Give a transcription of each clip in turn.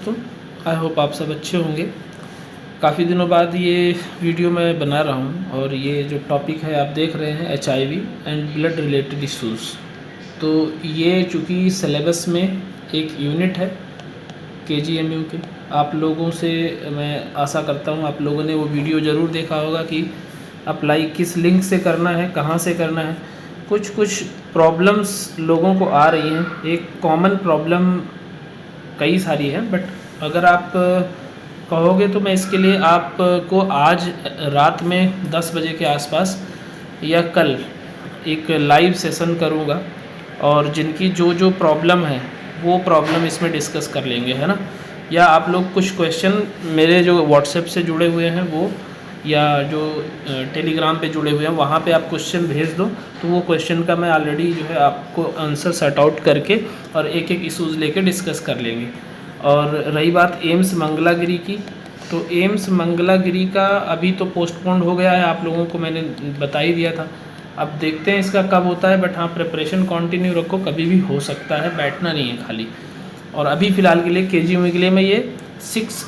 तो I hope आप सब अच्छे होंगे। काफ़ी दिनों बाद ये वीडियो मैं बना रहा हूँ और ये जो टॉपिक है आप देख रहे हैं HIV and blood related issues. तो ये चूँकि सिलेबस में एक यूनिट है KGMU के, आप लोगों से मैं आशा करता हूँ आप लोगों ने वो वीडियो ज़रूर देखा होगा कि अप्लाई किस लिंक से करना है, कहाँ से करना है। कुछ प्रॉब्लम्स लोगों को आ रही हैं। एक कॉमन प्रॉब्लम कई सारी है, बट अगर आप कहोगे तो मैं इसके लिए आपको आज रात में 10 बजे के आसपास या कल एक लाइव सेशन करूँगा और जिनकी जो प्रॉब्लम है वो प्रॉब्लम इसमें डिस्कस कर लेंगे, है ना। या आप लोग कुछ क्वेश्चन मेरे जो व्हाट्सएप से जुड़े हुए हैं वो या जो टेलीग्राम पे जुड़े हुए हैं वहाँ पे आप क्वेश्चन भेज दो, तो वो क्वेश्चन का मैं ऑलरेडी जो है आपको आंसर सर्ट आउट करके और एक एक इशूज़ लेके डिस्कस कर लेंगे। और रही बात एम्स मंगलागिरी की, तो एम्स मंगलागिरी का अभी तो पोस्टपोन्ड हो गया है, आप लोगों को मैंने बता ही दिया था। अब देखते हैं इसका कब होता है, बट हाँ प्रिपरेशन कंटिन्यू रखो, कभी भी हो सकता है, बैठना नहीं है खाली। और अभी फ़िलहाल के लिए KGMU के लिए मैं ये 6th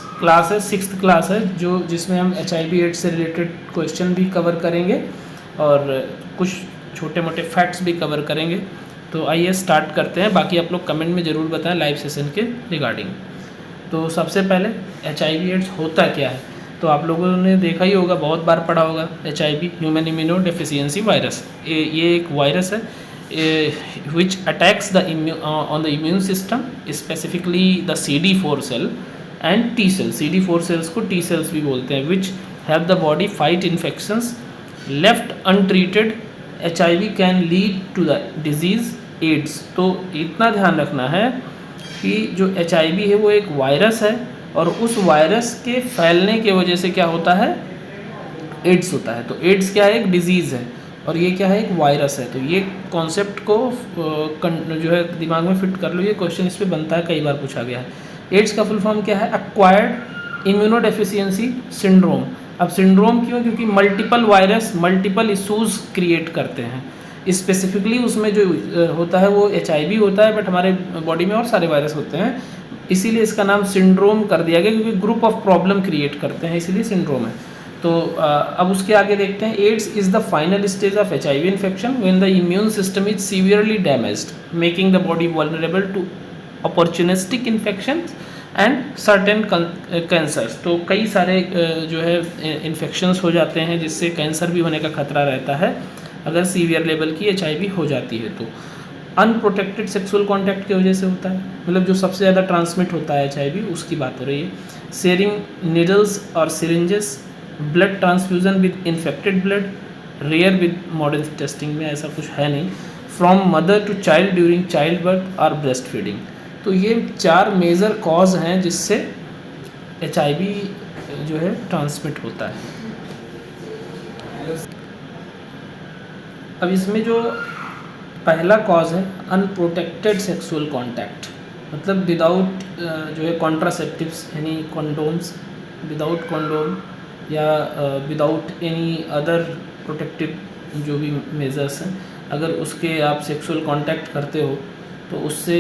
क्लास है जो जिसमें हम HIV/AIDS से रिलेटेड क्वेश्चन भी कवर करेंगे और कुछ छोटे मोटे फैक्ट्स भी कवर करेंगे। तो आइए स्टार्ट करते हैं। बाकी आप लोग कमेंट में ज़रूर बताएं लाइव सेशन के रिगार्डिंग। तो सबसे पहले HIV/AIDS होता क्या है, तो आप लोगों ने देखा ही होगा, बहुत बार पढ़ा होगा। HIV human immuno deficiency virus, ये एक वायरस है which attacks the on the immune system, specifically the CD4 cell and T cells। CD4 cells को T cells भी बोलते हैं, which help the body fight infections। left untreated HIV can lead to the disease AIDS। तो इतना ध्यान रखना है कि जो HIV है वो एक वायरस है और उस वायरस के फैलने की वजह से क्या होता है, एड्स होता है। तो एड्स क्या है, एक डिजीज़ है और ये क्या है, एक वायरस है। तो ये कॉन्सेप्ट को जो है दिमाग में फिट कर लो, ये क्वेश्चन इस पे बनता है, कई बार पूछा गया है। एड्स का फुल फॉर्म क्या है, एक्वायर्ड इम्यूनोडेफिशिएंसी सिंड्रोम। अब सिंड्रोम क्यों, क्योंकि multiple virus multiple issues create करते हैं। स्पेसिफिकली उसमें जो होता है वो HIV होता है, बट हमारे बॉडी में और सारे वायरस होते हैं, इसीलिए इसका नाम सिंड्रोम कर दिया गया, क्योंकि ग्रुप ऑफ प्रॉब्लम क्रिएट करते हैं, इसीलिए सिंड्रोम है। तो अब उसके आगे देखते हैं। AIDS is the final stage of HIV infection when the immune system is severely damaged, making the body vulnerable to opportunistic infection and certain cancers. तो कई सारे जो है इन्फेक्शंस हो जाते हैं जिससे कैंसर भी होने का खतरा रहता है अगर सीवियर लेवल की HIV हो जाती है। तो अनप्रोटेक्टेड सेक्सुअल कॉन्टैक्ट की वजह से होता है, मतलब जो सबसे ज़्यादा ट्रांसमिट होता है HIV, उसकी बात हो रही है। शेयरिंग निडल्स और syringes, blood transfusion with infected blood, rare with modern testing में ऐसा कुछ है नहीं, from mother to child during child birth और ब्रेस्ट फीडिंग। तो ये 4 मेजर कॉज हैं जिससे HIV जो है ट्रांसमिट होता है। अब इसमें जो पहला कॉज है अनप्रोटेक्टेड सेक्सुअल कॉन्टैक्ट, मतलब विदाउट जो है कॉन्ट्रासेप्टिव्स यानी कॉन्डोम्स, विदाउट कॉन्डोम या विदाउट एनी अदर प्रोटेक्टिव जो भी मेजर्स हैं, अगर उसके आप सेक्सुअल कांटेक्ट करते हो तो उससे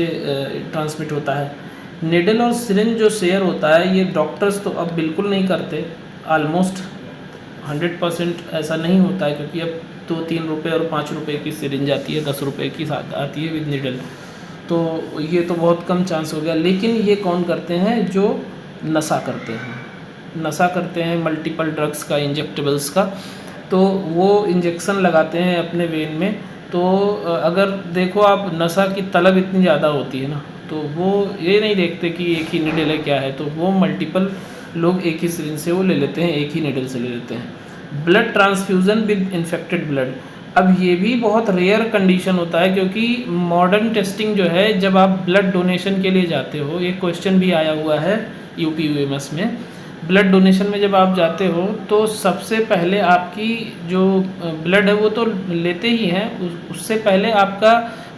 ट्रांसमिट होता है। निडल और सिरिंज जो शेयर होता है ये डॉक्टर्स तो अब बिल्कुल नहीं करते, ऑलमोस्ट 100% ऐसा नहीं होता है, क्योंकि अब तो 3 रुपये और 5 रुपये की सिरिंज आती है, 10 रुपये की आती है विद निडल, तो ये तो बहुत कम चांस हो गया। लेकिन ये कौन करते हैं, जो नशा करते हैं मल्टीपल ड्रग्स का, इंजेक्टेबल्स का, तो वो इंजेक्शन लगाते हैं अपने वेन में। तो अगर देखो आप, नशा की तलब इतनी ज़्यादा होती है ना, तो वो ये नहीं देखते कि एक ही निडल है क्या है, तो वो मल्टीपल लोग एक ही सिरिंज से वो ले लेते हैं, एक ही निडल से ले लेते हैं। Blood transfusion with infected blood, अब ये भी बहुत रेयर कंडीशन होता है, क्योंकि मॉडर्न टेस्टिंग जो है, जब आप ब्लड डोनेशन के लिए जाते हो, ये क्वेश्चन भी आया हुआ है UP-UMS में, ब्लड डोनेशन में जब आप जाते हो तो सबसे पहले आपकी जो ब्लड है वो तो लेते ही हैं, उससे पहले आपका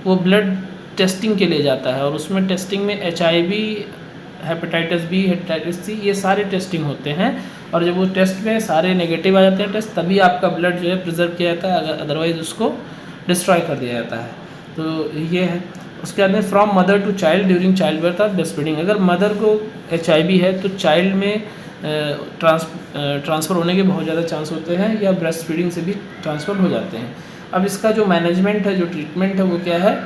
वो ब्लड टेस्टिंग के लिए जाता है, और उसमें टेस्टिंग में HIV, hepatitis B, hepatitis C, ये सारे टेस्टिंग होते हैं, और जब वो टेस्ट में सारे नेगेटिव आ जाते हैं टेस्ट, तभी आपका ब्लड जो है प्रिजर्व किया जाता है, अदरवाइज़ उसको डिस्ट्रॉय कर दिया जाता है। तो ये है। उसके बाद में from mother to child during child birth और ब्रेस्ट फीडिंग। अगर मदर को HIV है तो चाइल्ड में ट्रांसफ़र होने के बहुत ज़्यादा चांस होते हैं, या ब्रेस्ट फीडिंग से भी ट्रांसफ़र हो जाते हैं। अब इसका जो मैनेजमेंट है, जो ट्रीटमेंट है, वो क्या है?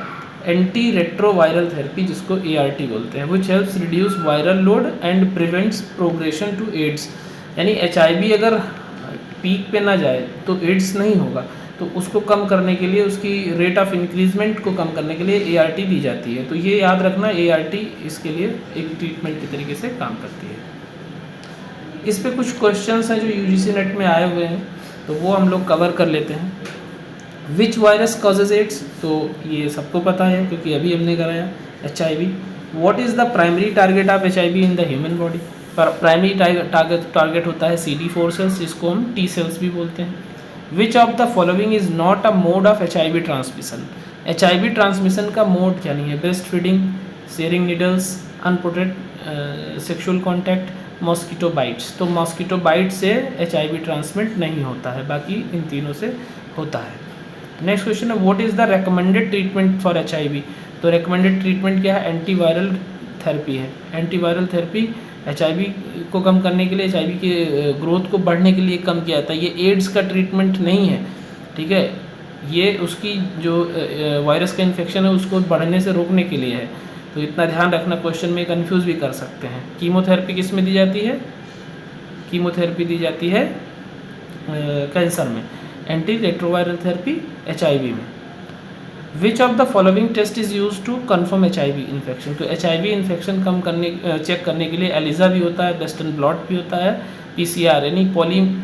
एंटी रेट्रोवायरल थेरेपी, जिसको ART बोलते हैं, which helps reduce viral load and prevents progression to AIDS. यानी HIV अगर पीक पे ना जाए तो एड्स नहीं होगा, तो उसको कम करने के लिए, उसकी रेट ऑफ इंक्रीजमेंट को कम करने के लिए ART दी जाती है। तो ये याद रखना, ART इसके लिए एक ट्रीटमेंट के तरीके से काम करती है। इस पे कुछ क्वेश्चंस हैं जो UGC नेट में आए हुए हैं, तो वो हम लोग कवर कर लेते हैं। विच वायरस कॉजेज एड्स? तो ये सबको पता है क्योंकि अभी हमने कराया। HIV, what is the primary target of HIV in the human body? Primary target होता है CD4 सेल्स, जिसको हम T सेल्स भी बोलते हैं। विच of the following is not a mode of HIV transmission? HIV transmission का मोड क्या नहीं है? Breast feeding, sharing needles, unprotected sexual contact, mosquito bytes. तो मॉस्किटो बाइट से HIV ट्रांसमिट नहीं होता है, बाकी इन तीनों से होता है। नेक्स्ट क्वेश्चन है, what is the recommended treatment for HIV? तो रेकमेंडेड ट्रीटमेंट क्या है? एंटीवायरल थेरेपी है। एंटीवायरल थेरेपी HIV को कम करने के लिए, HIV के ग्रोथ को बढ़ने के लिए कम किया जाता है। ये एड्स का ट्रीटमेंट नहीं है, ठीक है? ये उसकी जो वायरस का इन्फेक्शन है उसको बढ़ने से रोकने के लिए है। तो इतना ध्यान रखना, क्वेश्चन में कंफ्यूज भी कर सकते हैं। कीमोथेरेपी किस में दी जाती है? कीमोथेरेपी दी जाती है कैंसर में। एंटी रेट्रोवायरल थेरेपी HIV में। Which of the following test is use to confirm HIV infection? तो HIV इन्फेक्शन कम करने चेक करने के लिए ELISA भी होता है, वेस्टर्न ब्लॉट भी होता है, PCR यानी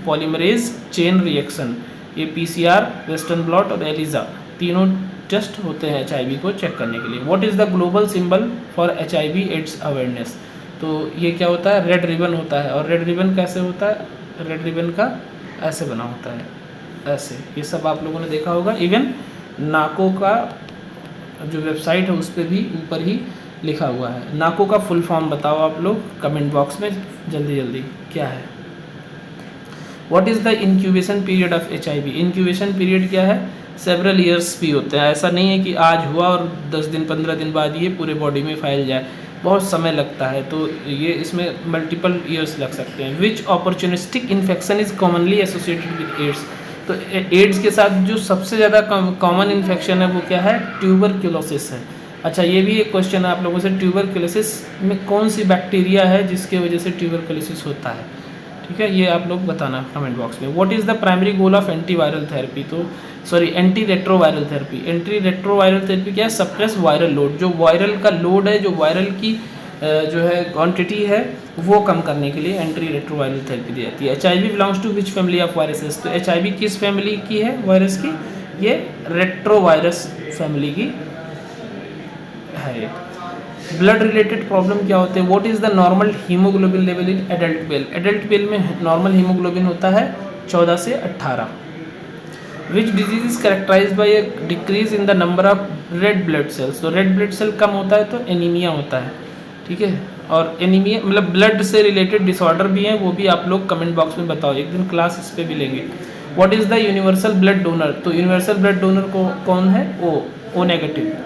पॉलीमरेज चेन रिएक्शन, ये PCR, वेस्टर्न ब्लॉट और ELISA तीनों टेस्ट होते हैं HIV को चेक करने के लिए। What is the global symbol for HIV AIDS awareness? तो ये क्या होता है? रेड रिबन होता है। और रेड रिबन कैसे होता है? रेड रिबन का ऐसे बना होता है, ऐसे। ये सब आप लोगों ने देखा होगा। इवन नाको का जो वेबसाइट है उस पर भी ऊपर ही लिखा हुआ है। नाको का फुल फॉर्म बताओ आप लोग कमेंट बॉक्स में जल्दी जल्दी, क्या है? What is the incubation period of HIV? Incubation period क्या है? सेवरल ईयर्स भी होते हैं। ऐसा नहीं है कि आज हुआ और 10 दिन 15 दिन बाद ये पूरे बॉडी में फैल जाए, बहुत समय लगता है। तो ये इसमें मल्टीपल ईयर्स लग सकते हैं। Which opportunistic infection is commonly associated with AIDS? तो एड्स के साथ जो सबसे ज़्यादा कॉमन इन्फेक्शन है वो क्या है? ट्यूबरक्यूलोसिस है। अच्छा, ये भी एक क्वेश्चन है आप लोगों से, ट्यूबरक्यूलोसिस में कौन सी बैक्टीरिया है जिसके वजह से ट्यूबरक्यूलोसिस होता है? ठीक है, ये आप लोग बताना कमेंट बॉक्स में। What is the primary goal of antiviral therapy? तो sorry, anti retroviral therapy. Anti retroviral therapy क्या है? Suppress viral load. जो वायरल का लोड है, जो वायरल की जो है क्वांटिटी है, वो कम करने के लिए एंटी रेट्रोवायरल थेरेपी दी जाती है। HIV belongs to which family of viruses? तो HIV किस फैमिली की है वायरस की? ये रेट्रोवायरस फैमिली की है। ब्लड रिलेटेड प्रॉब्लम क्या होते हैं? What is the normal haemoglobin level in adult male? Adult male में नॉर्मल हीमोग्लोबिन होता है 14 से 18। Which disease is characterize by a decrease in the number of red blood cells? तो रेड ब्लड सेल कम होता है तो एनीमिया होता है, ठीक है? और एनीमिया मतलब ब्लड से रिलेटेड डिसऑर्डर भी हैं, वो भी आप लोग कमेंट बॉक्स में बताओ, एक दिन क्लास इस पर भी लेंगे। What is the universal blood donor? तो यूनिवर्सल ब्लड डोनर को कौन है? O negative.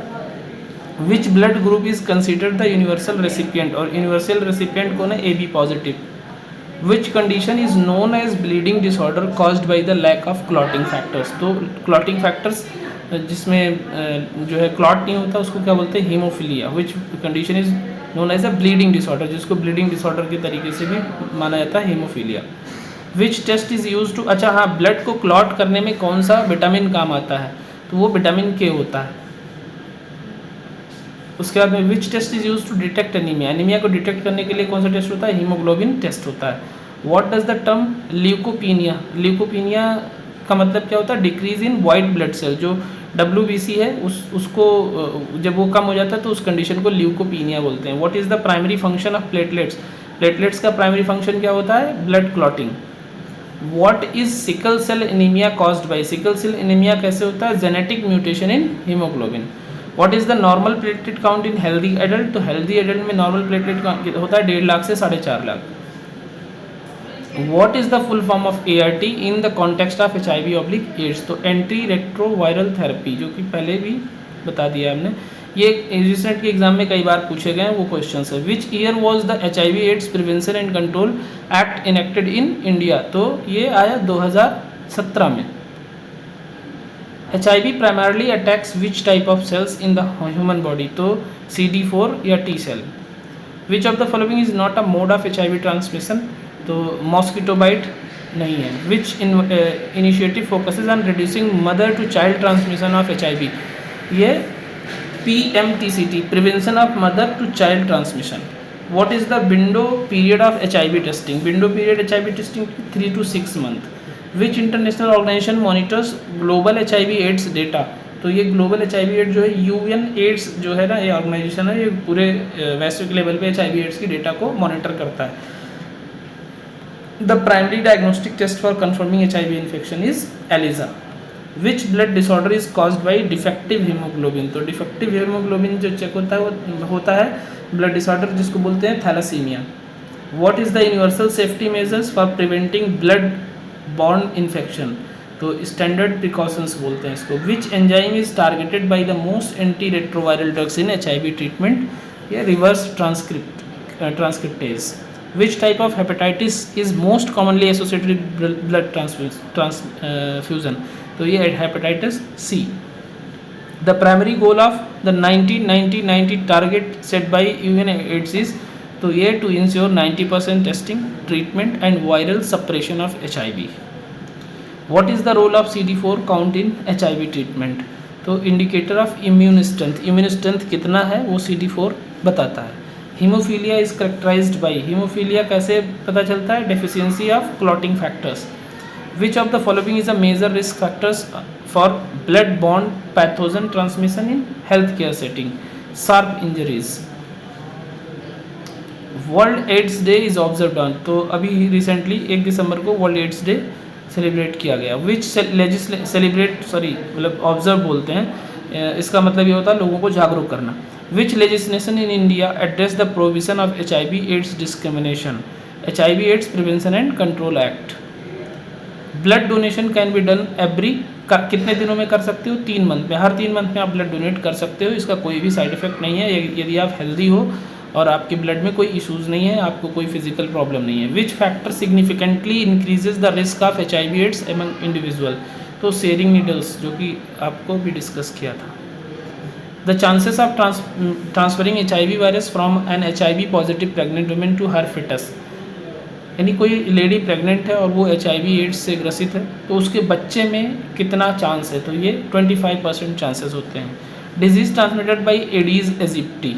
Which blood group is considered the universal recipient? और यूनिवर्सल रेसिपिएंट कौन है? AB positive. Which condition is known as bleeding disorder caused by the lack of clotting factors? तो clotting factors जिसमें जो है क्लॉट नहीं होता उसको क्या बोलते हैं? Haemophilia. Which condition is known as a bleeding disorder, जिसको ब्लीडिंग डिसऑर्डर के तरीके से भी माना जाता है haemophilia. Which test is use to, अच्छा हाँ, ब्लड को क्लॉट करने में कौन सा विटामिन काम आता है? तो वो विटामिन K होता है। उसके बाद में which test is use to detect anaemia? Anaemia को डिटेक्ट करने के लिए कौन सा टेस्ट होता है? हीमोग्लोबिन टेस्ट होता है। What does the term leukopenia? Leukopenia का मतलब क्या होता है? Decrease in white blood cell. जो WBC है उसको जब वो कम हो जाता है तो उस कंडीशन को ल्यूकोपीनिया बोलते हैं। What is the primary function of platelets? Platelets का प्राइमरी फंक्शन क्या होता है? Blood clotting. What is sickle cell anaemia caused by? Sickle cell anaemia कैसे होता है? Genetic mutation in haemoglobin. What is the normal platelet count in healthy adult? तो healthy adult में normal platelet होता है 1.5 लाख से 4.5 lakh. What is the full form of ART in the context of HIV/AIDS? तो anti retroviral therapy, जो कि पहले भी बता दिया हमने। ये रिसेंट के एग्जाम में कई बार पूछे गए हैं वो क्वेश्चन है। Which year was the HIV AIDS prevention and control act enacted in India? तो ये आया 2017 में। HIV primarily attacks which type of cells in the human body? तो CD4 या T cell. Which of the following is not a mode of HIV transmission? तो mosquito bite नहीं है। Which initiative focuses on reducing mother to child transmission of HIV? ये PMTCT, prevention of mother to child transmission. What is the window period of HIV testing? Window period HIV testing 3 to 6 month. Which international organization monitors global HIV AIDS data? तो ये global HIV ads जो है UN ads जो है ना, ये organisation है, ये पूरे वैश्विक लेवल पे HIV एड्स की डेटा को मॉनिटर करता है। The primary diagnostic test for confirming HIV infection is ELISA। Which blood disorder is caused by defective haemoglobin? तो डिफेक्टिव हीमोग्लोबिन जो चेक होता है वो होता है ब्लड डिसऑर्डर जिसको बोलते हैं thalassaemia. What is the universal safety measures for preventing blood borne infection? तो स्टैंडर्ड प्रिकॉशंस बोलते हैं इसको। Which enzyme is targeted by the most anti retroviral drugs in HIV treatment? ये reverse transcriptase. Which type of hepatitis is most commonly associated with blood transfusion? तो ये hepatitis C। The primary goal of the 90-90-90 target set by UN AIDS is? तो ये to ensure 90% testing, treatment and viral suppression of HIV। What is the role of CD4 count in HIV treatment? तो indicator of immune strength, immune strength कितना है वो CD4 बताता है। Haemophilia is characterised by? Haemophilia कैसे पता चलता है? Deficiency of clotting factors. Which of the following is a major risk factors for blood-borne pathogen transmission in healthcare setting? Sharp injuries. World AIDS day is observed on? तो अभी recently 1 दिसंबर को world AIDS day celebrate किया गया। विच मतलब observe बोलते हैं, इसका मतलब ये होता है लोगों को जागरूक करना। Which legislation in India address the provision of HIV AIDS discrimination? HIV AIDS prevention and control act. Blood donation can be done every? कितने दिनों में कर सकते हो? 3 मंथ में। हर 3 मंथ में आप ब्लड डोनेट कर सकते हो। इसका कोई भी साइड इफेक्ट नहीं है यदि आप हेल्दी हो और आपके ब्लड में कोई इश्यूज़ नहीं है, आपको कोई फिजिकल प्रॉब्लम नहीं है। Which factor significantly increases the risk of HIV AIDS among individual? तो शेयरिंग नीडल्स, जो कि आपको भी डिस्कस किया था। The chances of transferring HIV virus from an HIV positive pregnant women to her foetus? यानी कोई लेडी प्रेग्नेंट है और वो HIV एड्स से ग्रसित है तो उसके बच्चे में कितना चांस है? तो ये 25% चांसेस होते हैं। Disease transmitted by Aedes aegypti?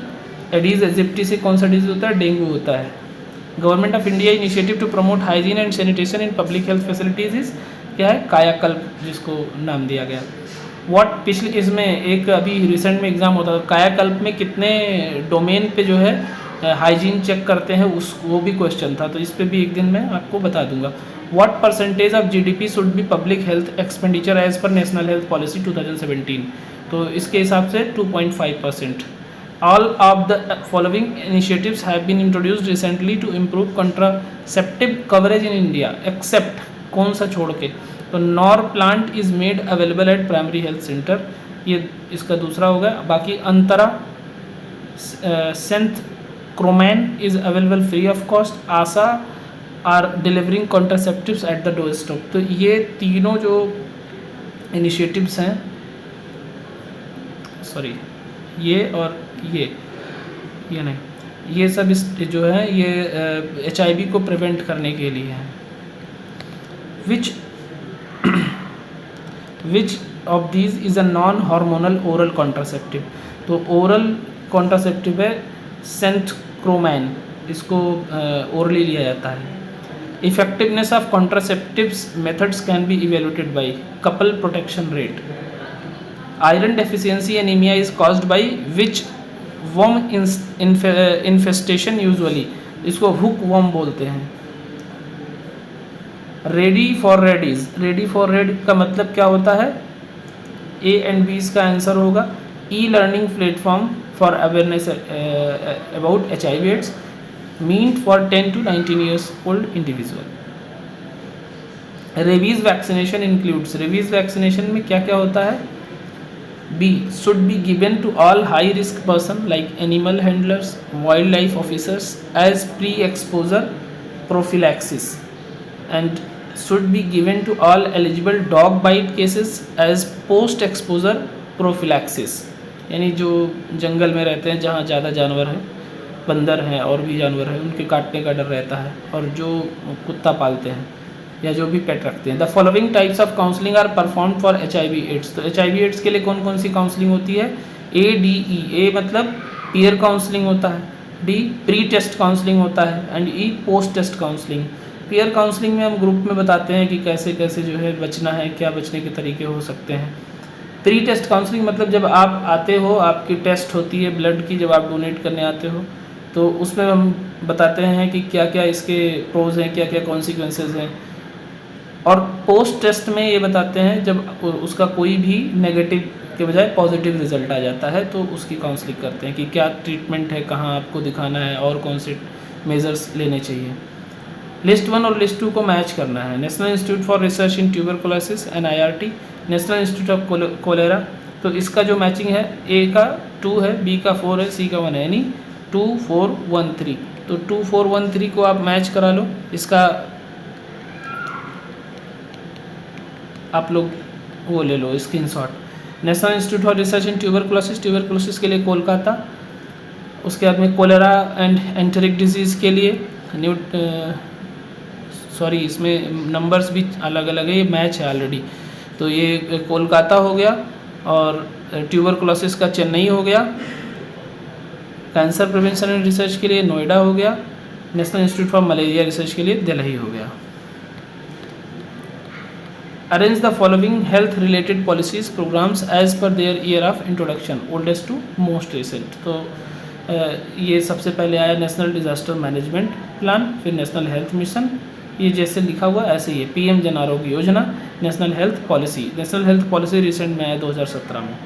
Aedes aegypti से कौन सा डिजीज होता है? डेंगू होता है। Government of India initiative to promote hygiene and sanitation in public health facilities is क्या है? कायाकल्प, जिसको नाम दिया गया। व्हाट पिछले इसमें एक अभी रिसेंट में एग्जाम होता था, कायाकल्प में कितने डोमेन पे जो है हाइजीन चेक करते हैं वो भी क्वेश्चन था, तो इस पे भी एक दिन मैं आपको बता दूंगा। What percentage of GDP should be public health expenditure as per national health policy 2017? तो इसके हिसाब से 2.5%। All of the following initiatives have been introduced recently to improve contraceptive coverage in India except? कौन सा छोड़ के? तो Norplant is made available at primary health centre, ये इसका दूसरा होगा। बाकी Antara centchroman is available free of cost. ASHA are delivering contraceptives at the door stop. तो ये तीनों जो इनिशिएटिव्स हैं, सॉरी ये और ये नहीं, ये सब जो है ये HIV को प्रिवेंट करने के लिए है। Which of these is a non hormonal oral contraceptive? तो ओरल कॉन्ट्रासेप्टिव है सेंथक्रोमैन, इसको ओरली लिया जाता है। Effectiveness of contraceptives methods can be evaluated by couple protection rate. Iron deficiency anaemia is caused by which worm infestation? Usually इसको hook worm बोलते हैं। Ready for Reddy's, ready for red का मतलब क्या होता है? A एंड B इसका answer होगा। E learning platform for awareness about HIV AIDS mean for 10 to 19 years old individual. Rabies vaccination includes, rabies vaccination में क्या क्या होता है? B. Should be given to all high risk person like animal handlers, wildlife officers as pre-exposure prophylaxis, and should be given to all eligible dog bite cases as post exposure prophylaxis. यानी जो जंगल में रहते हैं जहाँ ज़्यादा जानवर हैं, बंदर हैं और भी जानवर हैं, उनके काटने का डर रहता है, और जो कुत्ता पालते हैं या जो भी पेट रखते हैं. The following types of counselling are perform for HIV AIDS. तो HIV एड्स के लिए कौन कौन सी काउंसलिंग होती है? ADE. A मतलब पीयर काउंसलिंग होता है, D प्री टेस्ट काउंसलिंग होता है, and E post test counselling. Peer counselling में हम ग्रुप में बताते हैं कि कैसे कैसे जो है बचना है, क्या बचने के तरीके हो सकते हैं. प्री टेस्ट काउंसलिंग मतलब जब आप आते हो, आपकी टेस्ट होती है ब्लड की, जब आप डोनेट करने आते हो तो उसमें हम बताते हैं कि क्या क्या इसके प्रोज हैं, क्या क्या कॉन्सिक्वेंसेस हैं. और पोस्ट टेस्ट में ये बताते हैं जब उसका कोई भी नेगेटिव के बजाय पॉजिटिव रिजल्ट आ जाता है तो उसकी काउंसलिंग करते हैं कि क्या ट्रीटमेंट है, कहाँ आपको दिखाना है और कौन से मेजर्स लेने चाहिए. लिस्ट 1 और लिस्ट 2 को मैच करना है. National institute for research in tuberculosis NIRT, national institute of cholera. तो इसका जो मैचिंग है, A का 2 है, B का 4 है, C का 1 है, यानी 2 4 1 3. तो 2 4 1 3 को आप मैच करा लो. इसका आप लोग वो ले लो screenshot. National institute for research in tuberculosis के लिए कोलकाता. उसके बाद में कोलेरा एंड एंटेरिक डिजीज़ के लिए सॉरी इसमें नंबर्स भी अलग अलग है, ये मैच है ऑलरेडी. तो ये कोलकाता हो गया, और ट्यूबरकुलोसिस का चेन्नई हो गया. कैंसर प्रिवेंशन एंड रिसर्च के लिए नोएडा हो गया. National institute for malaria research के लिए दिल्ली हो गया. Arrange the following health related policies programs as per their year of introduction, oldest to most recent. तो ये सबसे पहले आया नेशनल डिज़ास्टर मैनेजमेंट प्लान, फिर नेशनल हेल्थ मिशन, ये जैसे लिखा हुआ ऐसे ही है. PM Jan Arogya Yojana, national health policy recent में आया 2017 में.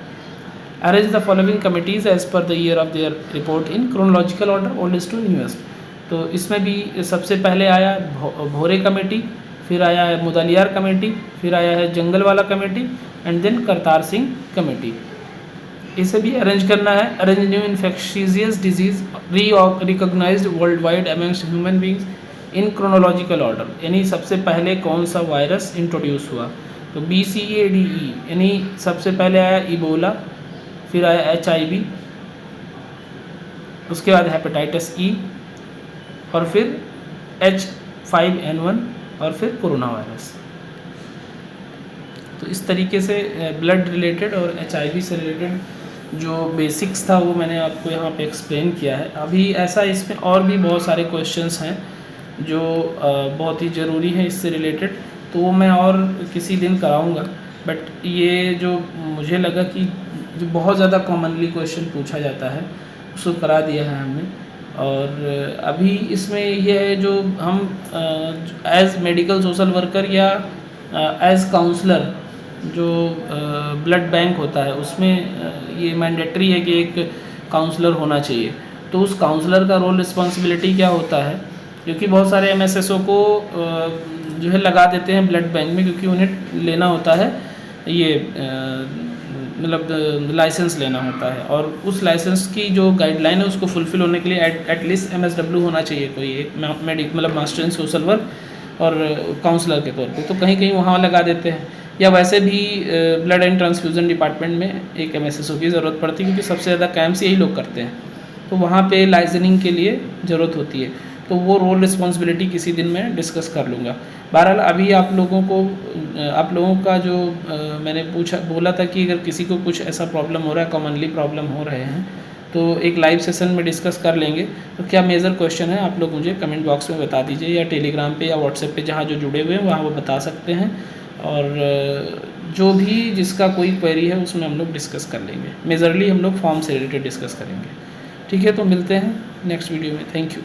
Arrange the following committees as per the year of their report in chronological order oldest to newest. तो इसमें भी सबसे पहले आया भोरे कमेटी, फिर आया है मुदलियार कमेटी, फिर आया है Jungalwalla committee, and then Kartar Singh committee. इसे भी अरेंज करना है. Arrange new infectious disease recognized world wide amongst human beings in chronological order, यानी सबसे पहले कौन सा वायरस इंट्रोड्यूस हुआ. तो BCADE, यानी सबसे पहले आया इबोला, फिर आया HIV, उसके बाद हेपेटाइटिस E, और फिर H5N1, और फिर कोरोना वायरस. तो इस तरीके से ब्लड रिलेटेड और HIV से रिलेटेड जो बेसिक्स था वो मैंने आपको यहाँ पे एक्सप्लेन किया है. अभी ऐसा इसमें और भी बहुत सारे क्वेश्चंस हैं जो बहुत ही ज़रूरी हैं इससे रिलेटेड, तो वो मैं और किसी दिन कराऊंगा. बट ये जो मुझे लगा कि जो बहुत ज़्यादा कॉमनली क्वेश्चन पूछा जाता है उसको करा दिया है हमने. और अभी इसमें यह है जो हम एज मेडिकल सोशल वर्कर या एज काउंसलर जो ब्लड बैंक होता है उसमें ये मैंडेटरी है कि एक काउंसलर होना चाहिए. तो उस काउंसलर का रोल रिस्पॉन्सिबिलिटी क्या होता है, क्योंकि बहुत सारे MSSO को जो है लगा देते हैं ब्लड बैंक में, क्योंकि उन्हें लेना होता है ये मतलब लाइसेंस लेना होता है, और उस लाइसेंस की जो गाइडलाइन है उसको फुलफ़िल होने के लिए एटलीस्ट MSW होना चाहिए कोई एक मतलब मास्टर इन सोशल वर्क और काउंसलर के तौर पे. तो कहीं कहीं वहाँ लगा देते हैं, या वैसे भी ब्लड एंड ट्रांसफ्यूज़न डिपार्टमेंट में एक MSSO की ज़रूरत पड़ती है, क्योंकि सबसे ज़्यादा कैंप्स यही लोग करते हैं. तो वहाँ पे लाइसेंसिंग के लिए ज़रूरत होती है. तो वो रोल रिस्पॉन्सिबिलिटी किसी दिन मैं डिस्कस कर लूँगा. बहरहाल अभी आप लोगों का जो मैंने बोला था कि अगर किसी को कुछ ऐसा प्रॉब्लम हो रहा है, कॉमनली प्रॉब्लम हो रहे हैं, तो एक लाइव सेशन में डिस्कस कर लेंगे. तो क्या मेजर क्वेश्चन है आप लोग मुझे कमेंट बॉक्स में बता दीजिए, या टेलीग्राम पे या व्हाट्सएप पे जहाँ जो जुड़े हुए हैं वहाँ वो बता सकते हैं. और जो भी जिसका कोई क्वेरी है उसमें हम लोग डिस्कस कर लेंगे. मेजरली हम लोग फॉर्म से रिलेटेड डिस्कस करेंगे. ठीक है, तो मिलते हैं नेक्स्ट वीडियो में. Thank you.